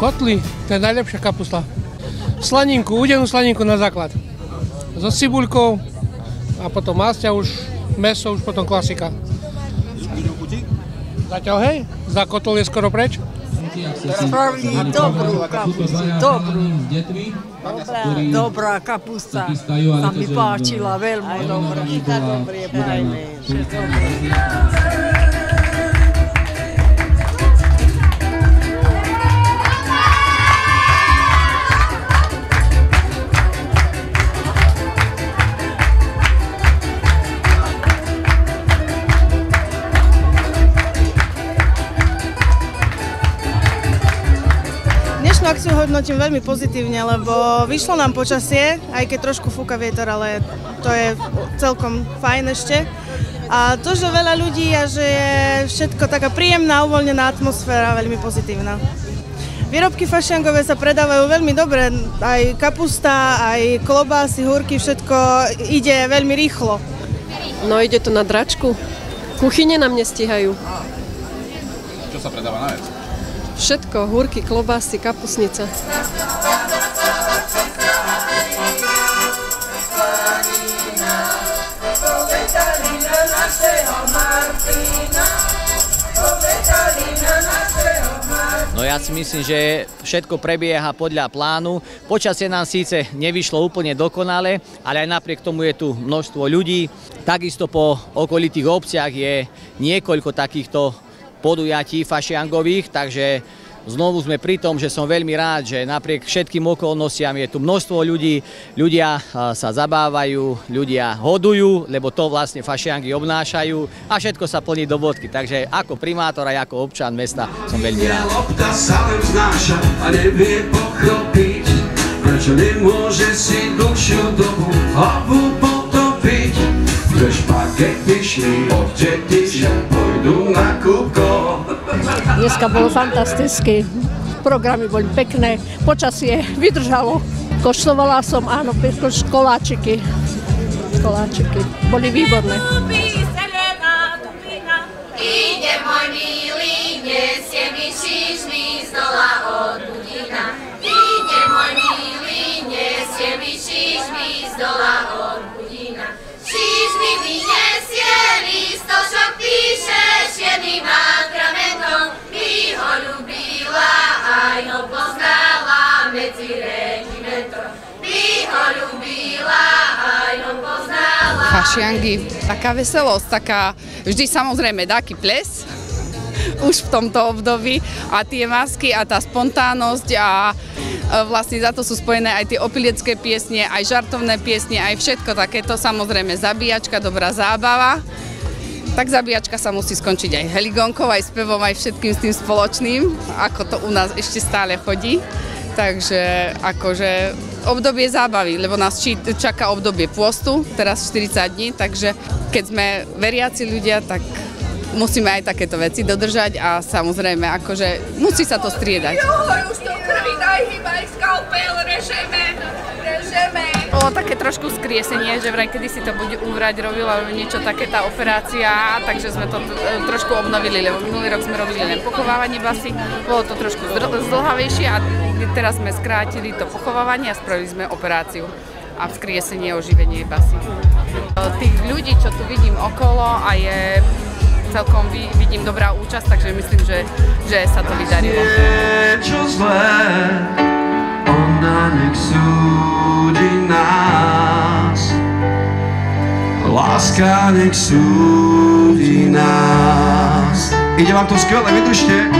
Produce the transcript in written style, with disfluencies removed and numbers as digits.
Kotli, to je najlepšia kapusta. Slaninku, udenú slaninku na základ. So cibuľkou a potom masťa už, mäso už potom klasika. Zatiaľ hej, za kotol je skoro preč. Spravili dobrú kapustu, dobrú. Dobrá kapusta, sa mi páčila, veľmi dobrá. Dobre, fajné, všetko dobré. Akciu hodnotím veľmi pozitívne, lebo vyšlo nám počasie, aj keď trošku fúka vietor, ale to je celkom fajn ešte. A to, že veľa ľudí a že je všetko taká príjemná, uvoľnená atmosféra, veľmi pozitívna. Výrobky fašiangové sa predávajú veľmi dobre, aj kapusta, aj klobásy, húrky, všetko ide veľmi rýchlo. No ide to na dračku. Kuchyne nám nestíhajú. Čo sa predáva najviac? Všetko, húrky, klobásy, kapusnica. No ja si myslím, že všetko prebieha podľa plánu. Počasie nám síce nevyšlo úplne dokonale, ale aj napriek tomu je tu množstvo ľudí. Takisto po okolitých obciach je niekoľko takýchto podujatí fašiangových, takže znovu sme pri tom, že som veľmi rád, že napriek všetkým okolnostiam je tu množstvo ľudí, ľudia sa zabávajú, ľudia hodujú, lebo to vlastne fašiangy obnášajú a všetko sa plní do bodky. Takže ako primátor a ako občan mesta som veľmi rád. Lopta sa len znáša a nevie pochopiť, prečo nemôže si dlhšiu dobu hlavu potopiť. Dve špagety šli od deti, že pôjdu na kúpko. Dneska bolo fantasticky, programy boli pekné, počasie vydržalo. Koštovala som, áno, koláčiky. Koláčiky, boli výborné. Ide môj milý, nesie mi šišmy z dola od Budína. Ide môj milý, nesie mi šišmy z dola od Budína. Šišmy mi nesie, listočok píšeš jedným atramentom. By ho ľúbila, aj ho poznala medzi regimentom. By ho ľúbila, aj ho poznala. Fašiangy, taká veselosť, taká vždy samozrejme taký ples už v tomto období a tie masky a tá spontánnosť a vlastne za to sú spojené aj tie opiliecké piesne, aj žartovné piesne, aj všetko takéto, samozrejme zabíjačka, dobrá zábava. Tak zabíjačka sa musí skončiť aj heligonkou, aj spevom, aj všetkým s tým spoločným, ako to u nás ešte stále chodí. Takže akože obdobie zábavy, lebo nás čaká obdobie pôstu, teraz 40 dní, takže keď sme veriaci ľudia, tak musíme aj takéto veci dodržať a samozrejme, akože musí sa to striedať. Už to krvi, daj hýbaj skalpel, režeme. Bolo také trošku skriesenie, že vraj kedy si to úvrať robila niečo také tá operácia, takže sme to trošku obnovili, lebo minulý rok sme robili len pochovávanie basy, bolo to trošku zdĺhavejšie a teraz sme skrátili to pochovávanie a spravili sme operáciu a vzkriesenie, oživenie basy. Tých ľudí, čo tu vidím okolo a je celkom vidím dobrá účasť, takže myslím, že sa to vydarilo. Niečo zlé, ona nech súdi nás. Láska nech súdi nás. Ide vám to skvelé, vydržte.